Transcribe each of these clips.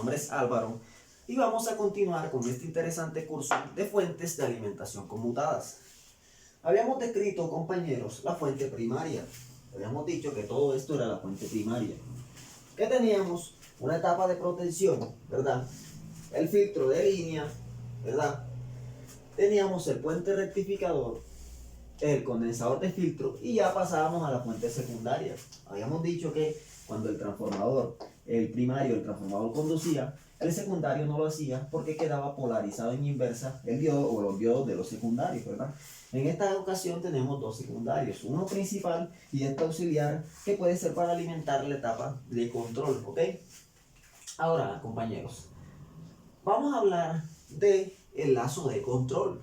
nombre es Álvaro y vamos a continuar con este interesante curso de fuentes de alimentación conmutadas. Habíamos descrito, compañeros, la fuente primaria. Habíamos dicho que todo esto era la fuente primaria. Que teníamos una etapa de protección, ¿verdad? El filtro de línea, ¿verdad? Teníamos el puente rectificador, el condensador de filtro y ya pasábamos a la fuente secundaria. Habíamos dicho que cuando el transformador, el primario, el transformador conducía, el secundario no lo hacía porque quedaba polarizado en inversa el diodo o los diodos de los secundarios, ¿verdad? En esta ocasión tenemos dos secundarios, uno principal y este auxiliar que puede ser para alimentar la etapa de control, ¿ok? Ahora, compañeros, vamos a hablar del lazo de control.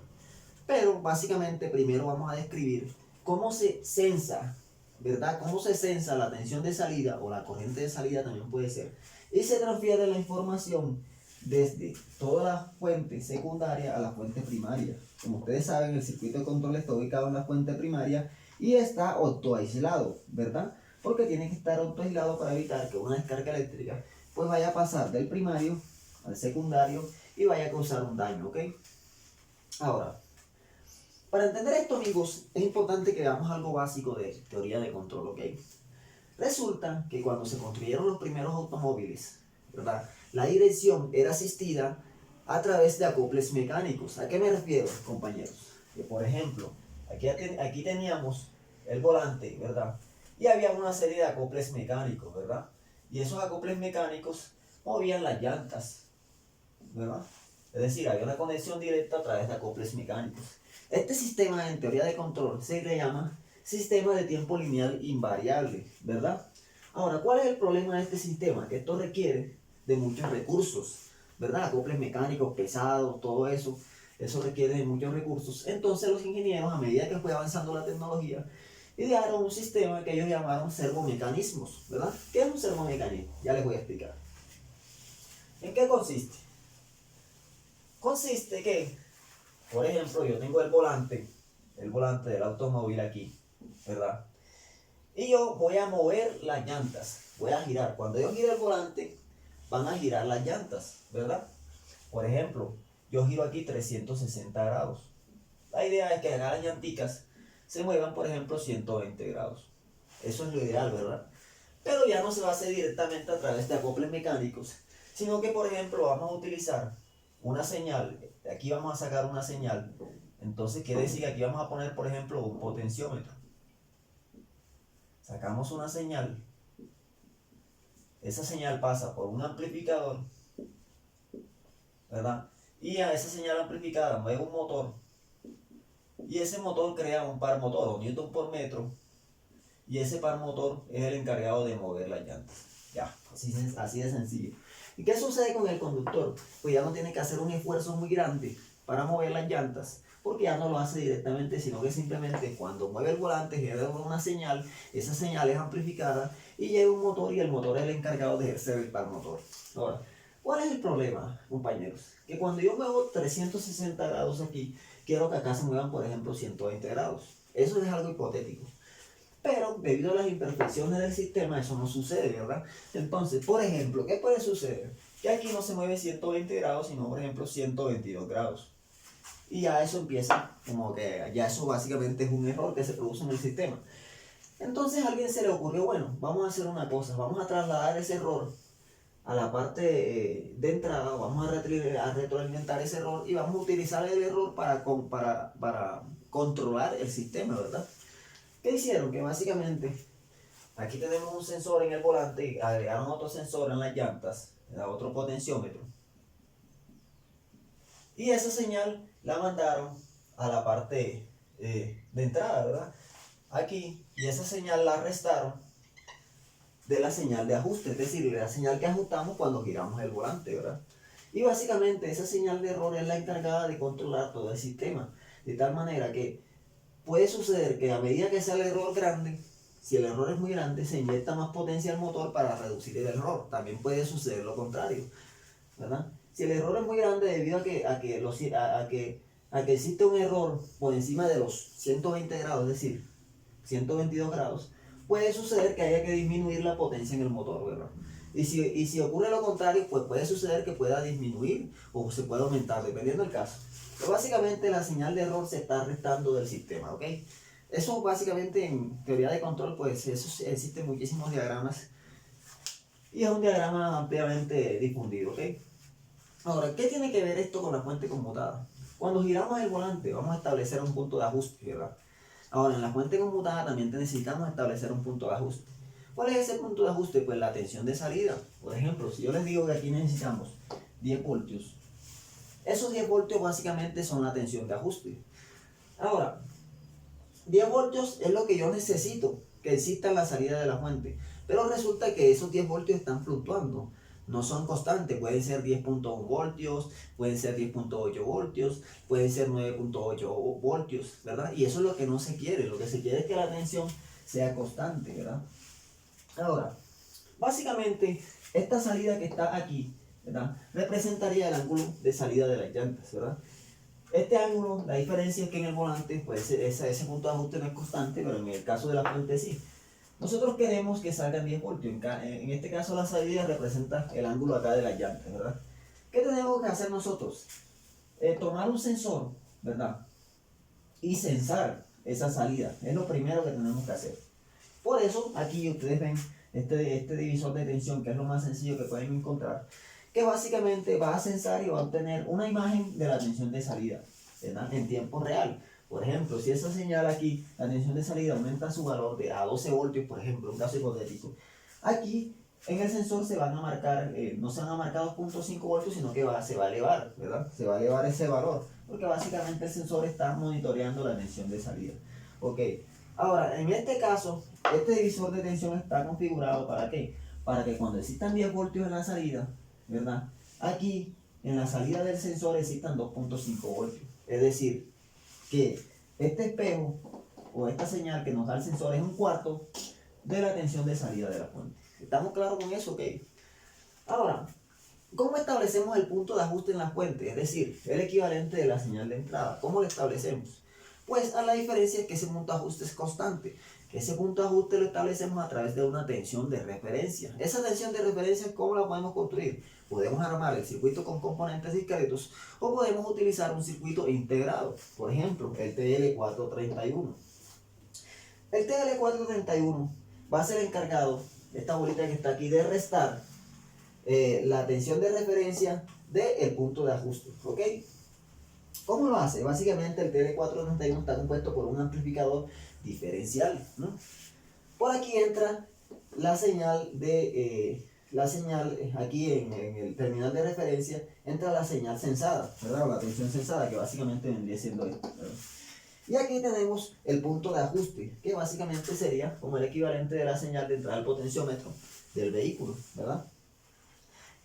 Pero básicamente primero vamos a describir cómo se censa, ¿verdad? Cómo se censa la tensión de salida o la corriente de salida también puede ser. Y se transfiere la información desde toda la fuente secundaria a la fuente primaria. Como ustedes saben, el circuito de control está ubicado en la fuente primaria y está autoaislado, ¿verdad? Porque tiene que estar autoaislado para evitar que una descarga eléctrica pues vaya a pasar del primario al secundario y vaya a causar un daño, ¿ok? Ahora, para entender esto, amigos, es importante que veamos algo básico de teoría de control, ¿ok? Resulta que cuando se construyeron los primeros automóviles, ¿verdad? La dirección era asistida a través de acoples mecánicos. ¿A qué me refiero, compañeros? Que, por ejemplo, aquí teníamos el volante, ¿verdad? Y había una serie de acoples mecánicos, ¿verdad? Y esos acoples mecánicos movían las llantas, ¿verdad? Es decir, había una conexión directa a través de acoples mecánicos. Este sistema en teoría de control se le llama sistema de tiempo lineal invariable, ¿verdad? Ahora, ¿cuál es el problema de este sistema? Que esto requiere de muchos recursos, ¿verdad? Acoples mecánicos pesados, todo eso, eso requiere de muchos recursos. Entonces los ingenieros, a medida que fue avanzando la tecnología, idearon un sistema que ellos llamaron servomecanismos, ¿verdad? ¿Qué es un servomecanismo? Ya les voy a explicar. ¿En qué consiste? Consiste que, por ejemplo, yo tengo el volante del automóvil aquí, ¿verdad? Y yo voy a mover las llantas, voy a girar. Cuando yo giro el volante, van a girar las llantas, ¿verdad? Por ejemplo, yo giro aquí 360 grados. La idea es que acá las llanticas se muevan, por ejemplo, 120 grados. Eso es lo ideal, ¿verdad? Pero ya no se va a hacer directamente a través de acoples mecánicos, sino que, por ejemplo, vamos a utilizar una señal. De aquí vamos a sacar una señal. Entonces quiere decir que aquí vamos a poner, por ejemplo, un potenciómetro. Sacamos una señal. Esa señal pasa por un amplificador, ¿verdad? Y a esa señal amplificada mueve un motor. Y ese motor crea un par motor o newton por metro. Y ese par motor es el encargado de mover las llantas. Ya, así de sencillo. ¿Y qué sucede con el conductor? Pues ya no tiene que hacer un esfuerzo muy grande para mover las llantas, porque ya no lo hace directamente, sino que simplemente cuando mueve el volante genera una señal, esa señal es amplificada y llega un motor y el motor es el encargado de ejercer el par motor. Ahora, ¿cuál es el problema, compañeros? Que cuando yo muevo 360 grados aquí, quiero que acá se muevan, por ejemplo, 120 grados. Eso es algo hipotético. Pero debido a las imperfecciones del sistema, eso no sucede, ¿verdad? Entonces, por ejemplo, ¿qué puede suceder? Que aquí no se mueve 120 grados, sino, por ejemplo, 122 grados. Y ya eso empieza como que, ya eso básicamente es un error que se produce en el sistema. Entonces a alguien se le ocurrió, bueno, vamos a hacer una cosa, vamos a trasladar ese error a la parte de entrada, vamos a retroalimentar ese error y vamos a utilizar el error para controlar el sistema, ¿verdad? ¿Qué hicieron? Que básicamente aquí tenemos un sensor en el volante y agregaron otro sensor en las llantas, otro potenciómetro. Y esa señal la mandaron a la parte de entrada, ¿verdad? Aquí, y esa señal la restaron de la señal de ajuste, es decir, de la señal que ajustamos cuando giramos el volante, ¿verdad? Y básicamente esa señal de error es la encargada de controlar todo el sistema, de tal manera que puede suceder que a medida que sea el error grande, si el error es muy grande, se inyecta más potencia al motor para reducir el error. También puede suceder lo contrario, ¿verdad? Si el error es muy grande debido a que existe un error por encima de los 120 grados, es decir, 122 grados, puede suceder que haya que disminuir la potencia en el motor, ¿verdad? Y si ocurre lo contrario, pues puede suceder que pueda disminuir o se pueda aumentar, dependiendo del caso. Pero básicamente la señal de error se está restando del sistema, ¿ok? Eso básicamente en teoría de control, pues eso existen muchísimos diagramas y es un diagrama ampliamente difundido, ¿ok? Ahora, ¿qué tiene que ver esto con la fuente conmutada? Cuando giramos el volante vamos a establecer un punto de ajuste, ¿verdad? Ahora, en la fuente conmutada también necesitamos establecer un punto de ajuste. ¿Cuál es ese punto de ajuste? Pues la tensión de salida. Por ejemplo, si yo les digo que aquí necesitamos 10 voltios, esos 10 voltios básicamente son la tensión de ajuste. Ahora, 10 voltios es lo que yo necesito que exista en la salida de la fuente, pero resulta que esos 10 voltios están fluctuando, no son constantes, pueden ser 10.1 voltios, pueden ser 10.8 voltios, pueden ser 9.8 voltios, ¿verdad? Y eso es lo que no se quiere, lo que se quiere es que la tensión sea constante, ¿verdad? Ahora, básicamente, esta salida que está aquí, ¿verdad?, representaría el ángulo de salida de las llantas, ¿verdad? Este ángulo, la diferencia es que en el volante, pues ese punto de ajuste no es constante, pero en el caso de la fuente sí. Nosotros queremos que salgan 10 voltios. En este caso la salida representa el ángulo acá de las llantas, ¿verdad? ¿Qué tenemos que hacer nosotros? Tomar un sensor, ¿verdad?, y censar esa salida. Es lo primero que tenemos que hacer. Por eso, aquí ustedes ven este divisor de tensión, que es lo más sencillo que pueden encontrar, que básicamente va a censar y va a obtener una imagen de la tensión de salida, ¿verdad?, en tiempo real. Por ejemplo, si esa señal aquí, la tensión de salida aumenta su valor a 12 voltios, por ejemplo, un caso hipotético, aquí en el sensor se van a marcar, no se van a marcar 2.5 voltios, sino que se va a elevar, ¿verdad? Se va a elevar ese valor, porque básicamente el sensor está monitoreando la tensión de salida. Ok, ahora, en este caso, este divisor de tensión está configurado ¿para qué? Para que cuando existan 10 voltios en la salida, ¿verdad?, aquí en la salida del sensor existan 2.5 voltios. Es decir, que este espejo o esta señal que nos da el sensor es un cuarto de la tensión de salida de la fuente. ¿Estamos claros con eso? Ok. Ahora, ¿cómo establecemos el punto de ajuste en la fuente? Es decir, el equivalente de la señal de entrada. ¿Cómo lo establecemos? Pues a la diferencia es que ese punto de ajuste es constante. Que ese punto de ajuste lo establecemos a través de una tensión de referencia. Esa tensión de referencia, ¿cómo la podemos construir? Podemos armar el circuito con componentes discretos o podemos utilizar un circuito integrado. Por ejemplo, el TL431. El TL431 va a ser encargado, esta bolita que está aquí, de restar la tensión de referencia del punto de ajuste. ¿Ok? ¿Cómo lo hace? Básicamente el TL431 está compuesto por un amplificador diferencial, ¿no? Por aquí entra la señal aquí en el terminal de referencia, entra la señal sensada, ¿verdad? O la tensión sensada, que básicamente vendría siendo esto, ¿verdad? Y aquí tenemos el punto de ajuste, que básicamente sería como el equivalente de la señal de entrada al potenciómetro del vehículo, ¿verdad?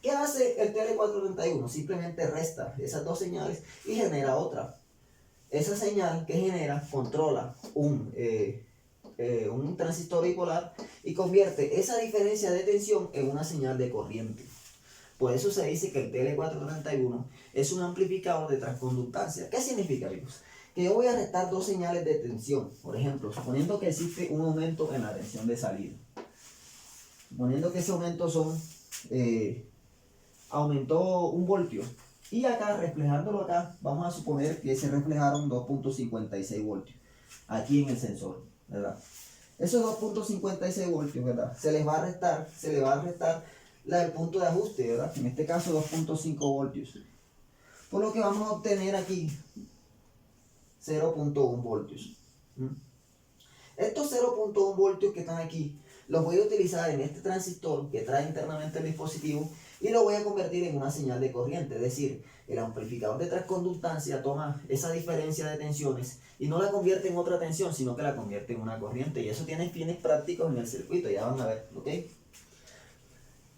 ¿Qué hace el TL431? Simplemente resta esas dos señales y genera otra. Esa señal que genera controla un transistor bipolar y convierte esa diferencia de tensión en una señal de corriente. Por eso se dice que el TL431 es un amplificador de transconductancia. ¿Qué significa, amigos? Que yo voy a restar dos señales de tensión. Por ejemplo, suponiendo que existe un aumento en la tensión de salida. Suponiendo que ese aumento aumentó 1 voltio. Y acá, reflejándolo acá, vamos a suponer que se reflejaron 2.56 voltios. Aquí en el sensor, ¿verdad? Esos 2.56 voltios, ¿verdad? Se le va a restar el punto de ajuste, ¿verdad? En este caso 2.5 voltios. Por lo que vamos a obtener aquí 0.1 voltios. Estos 0.1 voltios que están aquí, los voy a utilizar en este transistor que trae internamente el dispositivo y lo voy a convertir en una señal de corriente. Es decir, el amplificador de transconductancia toma esa diferencia de tensiones y no la convierte en otra tensión, sino que la convierte en una corriente. Y eso tiene fines prácticos en el circuito, ya van a ver, ¿ok?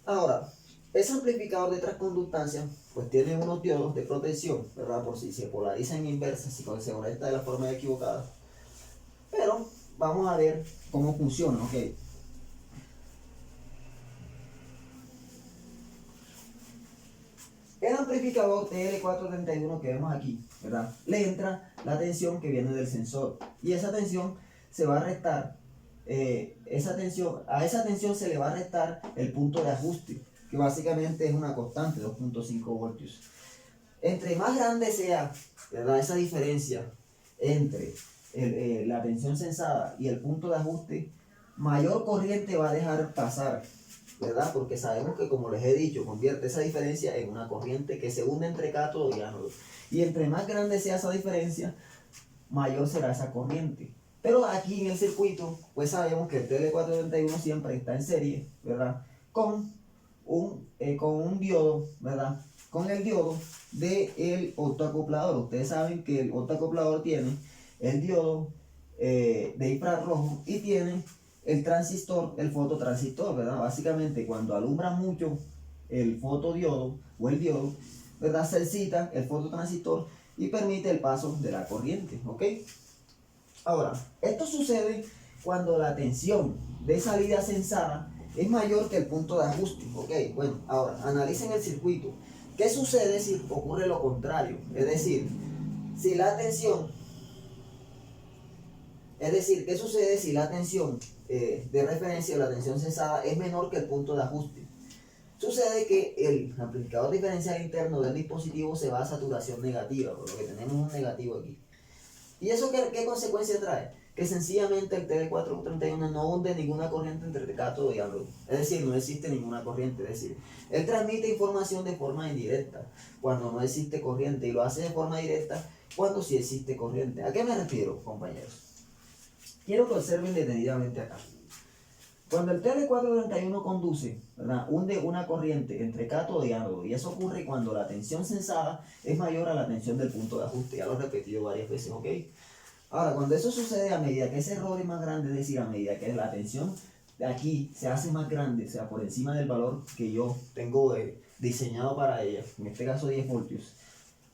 Ahora, ese amplificador de transconductancia pues tiene unos diodos de protección, ¿verdad? Por si se polariza en inversa, si se conecta de la forma equivocada. Pero vamos a ver cómo funciona, ¿ok? El amplificador TL431 que vemos aquí, ¿verdad? Le entra la tensión que viene del sensor y esa tensión se va a restar a esa tensión se le va a restar el punto de ajuste, que básicamente es una constante, 2.5 voltios. Entre más grande sea, ¿verdad?, esa diferencia entre la tensión sensada y el punto de ajuste, mayor corriente va a dejar pasar, ¿verdad? Porque sabemos que, como les he dicho, convierte esa diferencia en una corriente que se une entre cátodo y ánodo. Y entre más grande sea esa diferencia, mayor será esa corriente. Pero aquí en el circuito, pues sabemos que el TL431 siempre está en serie, ¿verdad? Con un diodo, ¿verdad? Con el diodo del autoacoplador. Ustedes saben que el autoacoplador tiene el diodo de infrarrojo y tiene el transistor, el fototransistor, ¿verdad? Básicamente, cuando alumbra mucho el fotodiodo o el diodo, ¿verdad?, se excita el fototransistor y permite el paso de la corriente, ¿ok? Ahora, esto sucede cuando la tensión de salida sensada es mayor que el punto de ajuste, ¿ok? Bueno, ahora, analicen el circuito. ¿Qué sucede si ocurre lo contrario? Es decir, si la tensión, ¿qué sucede si la tensión de referencia o la tensión sensada es menor que el punto de ajuste? Sucede que el amplificador diferencial interno del dispositivo se va a saturación negativa, por lo que tenemos un negativo aquí. ¿Y eso qué consecuencia trae? Que sencillamente el TL431 no hunde ninguna corriente entre cátodo y ánodo. Es decir, no existe ninguna corriente. Es decir, él transmite información de forma indirecta cuando no existe corriente y lo hace de forma directa cuando sí existe corriente. ¿A qué me refiero, compañeros? Quiero que observen detenidamente acá. Cuando el TL431 conduce, ¿verdad?, hunde una corriente entre cátodo y ánodo, y eso ocurre cuando la tensión sensada es mayor a la tensión del punto de ajuste. Ya lo he repetido varias veces, ¿ok? Ahora, cuando eso sucede, a medida que ese error es más grande, es decir, a medida que la tensión de aquí se hace más grande, o sea, por encima del valor que yo tengo diseñado para ella, en este caso 10 voltios,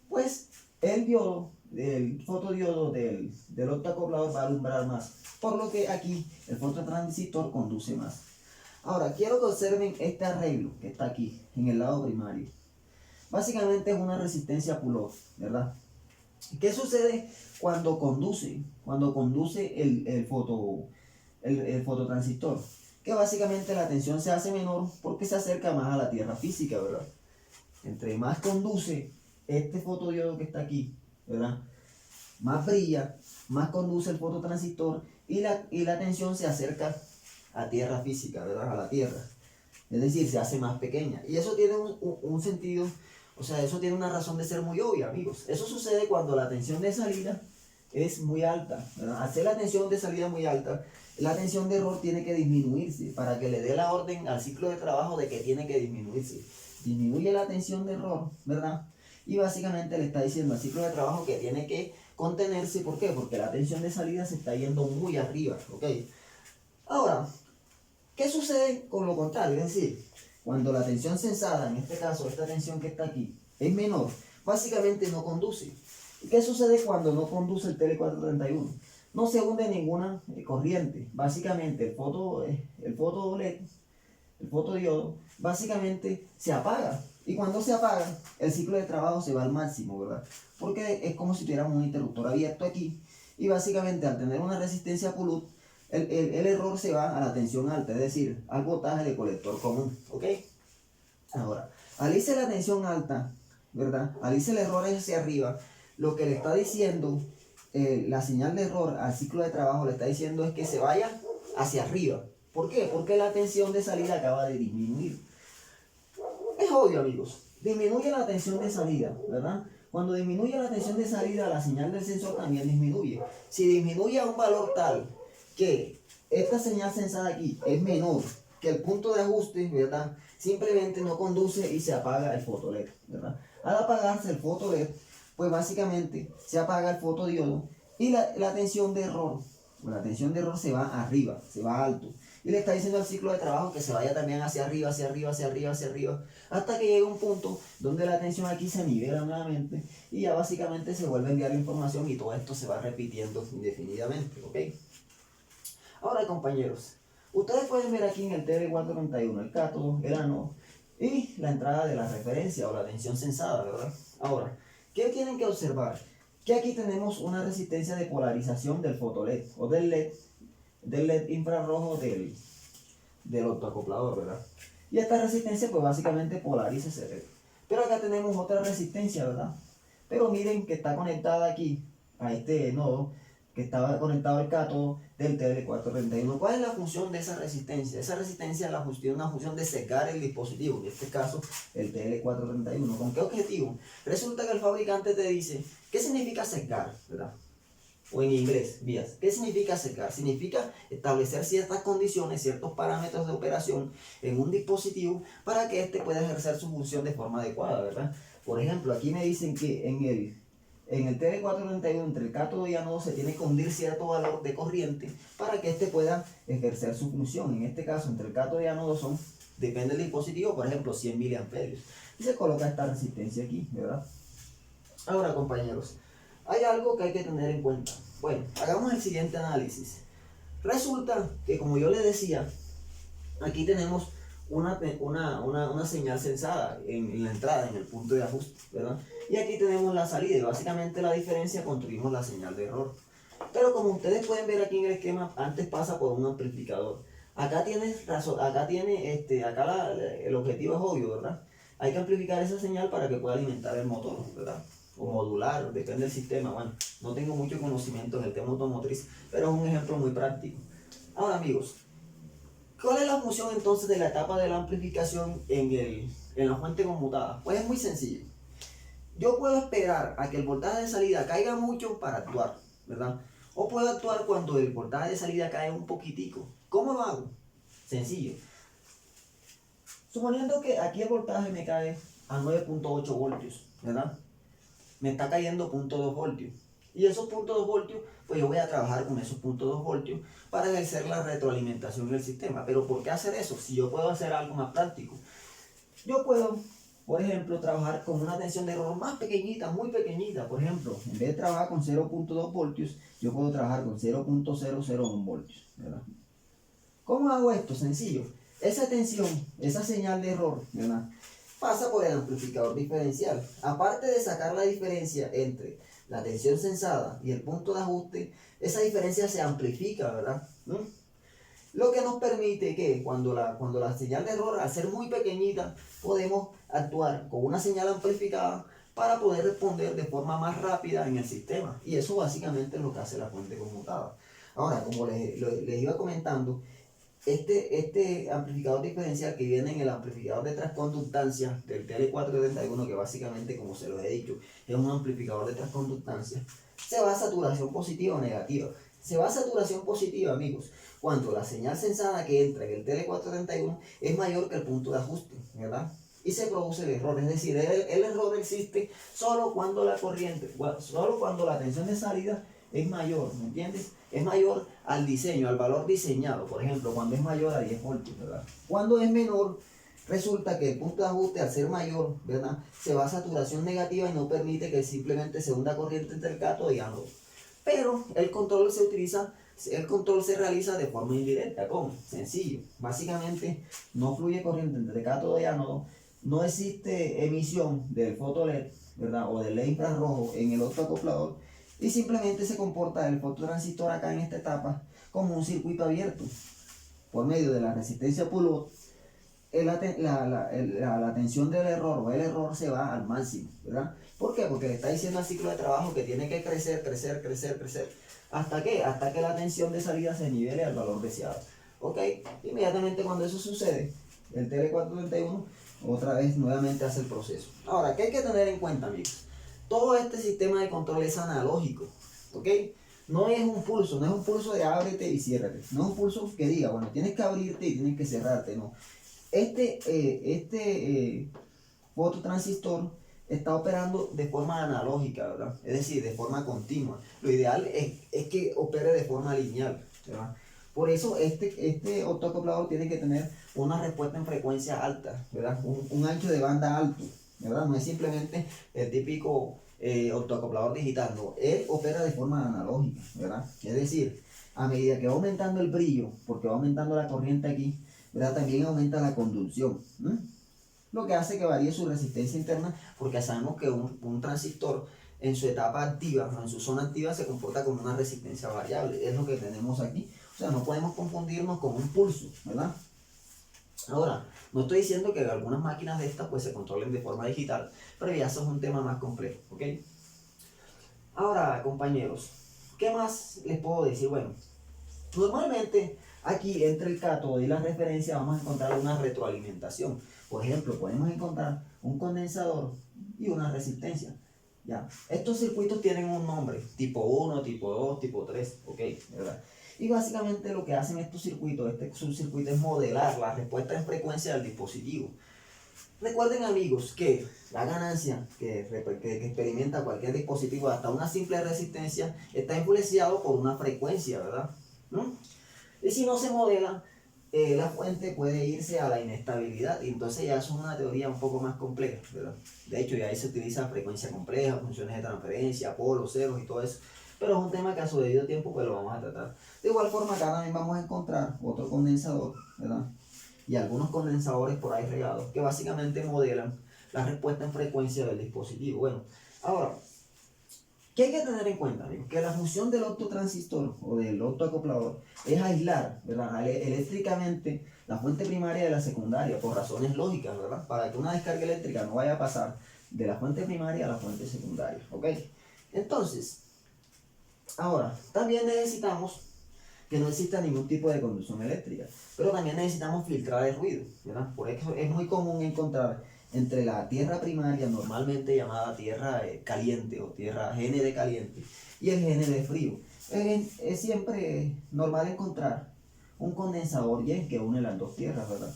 pues el diodo, el fotodiodo del octacoplador va a alumbrar más, por lo que aquí el fototransistor conduce más. Ahora, quiero que observen este arreglo que está aquí, en el lado primario. Básicamente es una resistencia pull-off, ¿verdad? ¿Qué sucede cuando conduce el fototransistor? Que básicamente la tensión se hace menor porque se acerca más a la tierra física, ¿verdad? Entre más conduce este fotodiodo que está aquí, ¿verdad?, más brilla, más conduce el fototransistor y la tensión se acerca a tierra física, ¿verdad?, a la tierra. Es decir, se hace más pequeña. Y eso tiene un sentido, o sea, eso tiene una razón de ser muy obvia, amigos. Eso sucede cuando la tensión de salida es muy alta, ¿verdad? Al ser la tensión de salida muy alta, la tensión de error tiene que disminuirse para que le dé la orden al ciclo de trabajo de que tiene que disminuirse. Disminuye la tensión de error, ¿verdad? Y básicamente le está diciendo al ciclo de trabajo que tiene que contenerse. ¿Por qué? Porque la tensión de salida se está yendo muy arriba, ¿ok? Ahora, ¿qué sucede con lo contrario? Es decir, cuando la tensión sensada, en este caso esta tensión que está aquí, es menor, básicamente no conduce. ¿Y qué sucede cuando no conduce el TL431? No se hunde ninguna corriente. Básicamente el foto LED, el fotodiodo, básicamente se apaga. Y cuando se apaga, el ciclo de trabajo se va al máximo, ¿verdad? Porque es como si tuviéramos un interruptor abierto aquí. Y básicamente al tener una resistencia pull-up, el error se va a la tensión alta, es decir, al voltaje de colector común, ¿ok? Ahora, al irse la tensión alta, ¿verdad?, al irse el error hacia arriba, lo que le está diciendo, la señal de error al ciclo de trabajo le está diciendo es que se vaya hacia arriba. ¿Por qué? Porque la tensión de salida acaba de disminuir. Es obvio, amigos, disminuye la tensión de salida, ¿verdad? Cuando disminuye la tensión de salida, la señal del sensor también disminuye. Si disminuye a un valor tal que esta señal sensada aquí es menor que el punto de ajuste, ¿verdad?, simplemente no conduce y se apaga el foto-LED, ¿verdad? Al apagarse el foto-LED, pues básicamente se apaga el fotodiodo y la tensión de error, se va arriba, se va alto. Y le está diciendo al ciclo de trabajo que se vaya también hacia arriba, hacia arriba, hacia arriba, hacia arriba, hasta que llegue un punto donde la tensión aquí se nivela nuevamente y ya básicamente se vuelve a enviar la información y todo esto se va repitiendo indefinidamente, ¿ok? Ahora, compañeros, ustedes pueden ver aquí en el TL431 el cátodo, el ánodo y la entrada de la referencia o la tensión sensada, ¿verdad? Ahora, ¿qué tienen que observar? Que aquí tenemos una resistencia de polarización del foto-LED o del LED, del LED infrarrojo del autoacoplador, ¿verdad? Y esta resistencia pues básicamente polariza ese LED. Pero acá tenemos otra resistencia, ¿verdad? Pero miren que está conectada aquí a este nodo que estaba conectado al cátodo del TL431. ¿Cuál es la función de esa resistencia? Esa resistencia es una función de secar el dispositivo, en este caso el TL431. ¿Con qué objetivo? Resulta que el fabricante te dice, ¿qué significa secar? ¿Verdad? O en inglés, vías. ¿Qué significa secar? Significa establecer ciertas condiciones, ciertos parámetros de operación en un dispositivo para que éste pueda ejercer su función de forma adecuada, ¿verdad? Por ejemplo, aquí me dicen que en el TL431 entre el cátodo y ánodo se tiene que hundir cierto valor de corriente para que éste pueda ejercer su función. En este caso, entre el cátodo y ánodo depende del dispositivo, por ejemplo, 100 miliamperios. Y se coloca esta resistencia aquí, ¿verdad? Ahora, compañeros, hay algo que hay que tener en cuenta. Bueno, hagamos el siguiente análisis. Resulta que, como yo les decía, aquí tenemos una señal sensada en la entrada, en el punto de ajuste, ¿verdad? Y aquí tenemos la salida y básicamente la diferencia construimos la señal de error. Pero como ustedes pueden ver aquí en el esquema, antes pasa por un amplificador. Acá tienes razón, el objetivo es obvio, ¿verdad? Hay que amplificar esa señal para que pueda alimentar el motor, ¿verdad? O modular, depende del sistema. Bueno, no tengo mucho conocimiento en el tema automotriz, pero es un ejemplo muy práctico. Ahora, amigos, ¿cuál es la función entonces de la etapa de la amplificación en la fuente conmutada? Pues es muy sencillo. Yo puedo esperar a que el voltaje de salida caiga mucho para actuar, ¿verdad? O puedo actuar cuando el voltaje de salida cae un poquitico. ¿Cómo lo hago? Sencillo. Suponiendo que aquí el voltaje me cae a 9.8 voltios, ¿verdad? Me está cayendo 0.2 voltios. Y esos 0.2 voltios, pues yo voy a trabajar con esos 0.2 voltios para ejercer la retroalimentación del sistema. Pero ¿por qué hacer eso? Si yo puedo hacer algo más práctico. Yo puedo, por ejemplo, trabajar con una tensión de error más pequeñita, muy pequeñita. Por ejemplo, en vez de trabajar con 0.2 voltios, yo puedo trabajar con 0.001 voltios, ¿verdad? ¿Cómo hago esto? Sencillo. Esa tensión, esa señal de error, ¿verdad?, pasa por el amplificador diferencial. Aparte de sacar la diferencia entre la tensión sensada y el punto de ajuste, esa diferencia se amplifica, ¿verdad? Lo que nos permite que cuando la señal de error, al ser muy pequeñita, podemos actuar con una señal amplificada para poder responder de forma más rápida en el sistema. Y eso básicamente es lo que hace la fuente conmutada. Ahora, como les iba comentando, este amplificador diferencial que viene en el amplificador de transconductancia del TL431, que básicamente, como se los he dicho, es un amplificador de transconductancia, se va a saturación positiva o negativa. Se va a saturación positiva, amigos, cuando la señal sensada que entra en el TL431 es mayor que el punto de ajuste, ¿verdad? Y se produce el error, es decir, el error existe solo cuando la tensión de salida es mayor, ¿me entiendes? Es mayor al diseño, al valor diseñado, por ejemplo, cuando es mayor a 10 voltios, ¿verdad? Cuando es menor, resulta que el punto de ajuste, al ser mayor, ¿verdad?, se va a saturación negativa y no permite que simplemente se hunda corriente entre el cátodo y ánodo. Pero el control se realiza de forma indirecta. ¿Cómo? Sencillo. Básicamente, no fluye corriente entre cátodo y ánodo, no existe emisión del foto LED, ¿verdad?, o del LED infrarrojo en el otro acoplador, y simplemente se comporta el fototransistor acá en esta etapa como un circuito abierto. Por medio de la resistencia pull-up, la tensión del error o el error se va al máximo, ¿verdad? ¿Por qué? Porque le está diciendo al ciclo de trabajo que tiene que crecer. ¿Hasta qué? Hasta que la tensión de salida se nivele al valor deseado. ¿Ok? Inmediatamente cuando eso sucede, el TL431 otra vez nuevamente hace el proceso. Ahora, ¿qué hay que tener en cuenta, amigos? Todo este sistema de control es analógico, ¿ok? No es un pulso de ábrete y ciérrate. No es un pulso que diga, bueno, tienes que abrirte y tienes que cerrarte, no. Este fototransistor está operando de forma analógica, ¿verdad? Es decir, de forma continua. Lo ideal es que opere de forma lineal, ¿verdad? Por eso este autoacoplador tiene que tener una respuesta en frecuencia alta, ¿verdad? Un ancho de banda alto, ¿verdad? No es simplemente el típico autoacoplador digital, no. Él opera de forma analógica, ¿verdad? Es decir, a medida que va aumentando el brillo, porque va aumentando la corriente aquí, ¿verdad?, también aumenta la conducción, lo que hace que varíe su resistencia interna, porque sabemos que un transistor en su etapa activa, en su zona activa, se comporta como una resistencia variable. Es lo que tenemos aquí, O sea, no podemos confundirnos con un pulso, ¿verdad? Ahora, no estoy diciendo que algunas máquinas de estas pues se controlen de forma digital, pero ya eso es un tema más complejo, ¿ok? Ahora, compañeros, ¿qué más les puedo decir? Bueno, normalmente aquí entre el cátodo y la referencia vamos a encontrar una retroalimentación. Por ejemplo, podemos encontrar un condensador y una resistencia. ¿Ya? Estos circuitos tienen un nombre, tipo 1, tipo 2, tipo 3, ¿ok? ¿Verdad? Y básicamente lo que hacen estos circuitos, este subcircuito, es modelar la respuesta en frecuencia del dispositivo. Recuerden, amigos, que la ganancia que experimenta cualquier dispositivo, hasta una simple resistencia, está influenciado por una frecuencia, ¿verdad? ¿No? Y si no se modela, la fuente puede irse a la inestabilidad, y entonces ya es una teoría un poco más compleja, ¿verdad? De hecho, ya ahí se utiliza frecuencia compleja, funciones de transferencia, polos, ceros y todo eso. Pero es un tema que a su debido tiempo pues lo vamos a tratar. De igual forma, acá también vamos a encontrar otro condensador, ¿verdad? Y algunos condensadores por ahí regados que básicamente modelan la respuesta en frecuencia del dispositivo. Bueno, ahora, ¿qué hay que tener en cuenta, amigos? Que la función del optotransistor o del optoacoplador es aislar, ¿verdad? Eléctricamente la fuente primaria de la secundaria por razones lógicas, ¿verdad? Para que una descarga eléctrica no vaya a pasar de la fuente primaria a la fuente secundaria, ¿ok? Entonces, ahora, también necesitamos que no exista ningún tipo de conducción eléctrica, pero también necesitamos filtrar el ruido, ¿verdad? Por eso es muy común encontrar entre la tierra primaria, normalmente llamada tierra caliente o tierra GND caliente, y el GND frío. Es siempre normal encontrar un condensador Y que une las dos tierras, ¿verdad?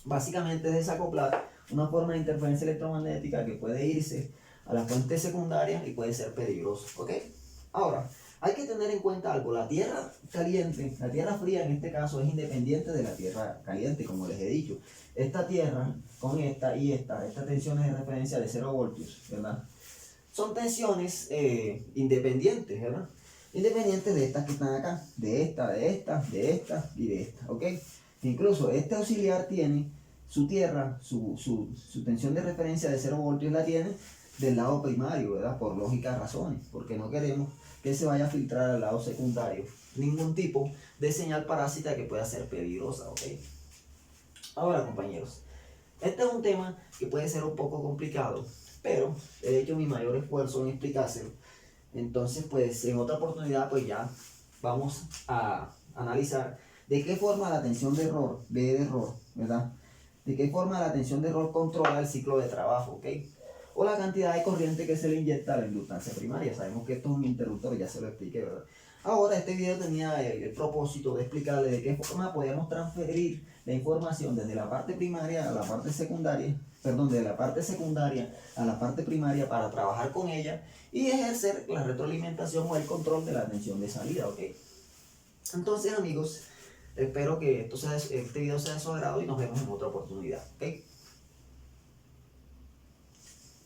Básicamente es desacoplar una forma de interferencia electromagnética que puede irse a la fuente secundaria y puede ser peligroso, ¿ok? Ahora, hay que tener en cuenta algo, la tierra caliente, la tierra fría en este caso es independiente de la tierra caliente, como les he dicho. Esta tierra con esta y estas tensiones de referencia de 0 voltios, ¿verdad? Son tensiones independientes, ¿verdad? Independientes de estas que están acá, de esta y de esta, ¿ok? Incluso este auxiliar tiene su tierra, su tensión de referencia de 0 voltios la tiene del lado primario, ¿verdad? Por lógicas razones, porque no queremos que se vaya a filtrar al lado secundario ningún tipo de señal parásita que pueda ser peligrosa, ¿ok? Ahora, compañeros, este es un tema que puede ser un poco complicado, pero he hecho mi mayor esfuerzo en explicárselo. Entonces, pues, en otra oportunidad, pues ya vamos a analizar de qué forma la tensión de error, B de error, ¿verdad? De qué forma la tensión de error controla el ciclo de trabajo, ¿ok? O la cantidad de corriente que se le inyecta a la inductancia primaria. Sabemos que esto es un interruptor, ya se lo expliqué, ¿verdad? Ahora, este video tenía el propósito de explicarle de qué forma podemos transferir la información desde la parte primaria a la parte secundaria, perdón, de la parte secundaria a la parte primaria para trabajar con ella y ejercer la retroalimentación o el control de la tensión de salida, ¿ok? Entonces, amigos, espero que este video sea de su agrado y nos vemos en otra oportunidad, ¿ok?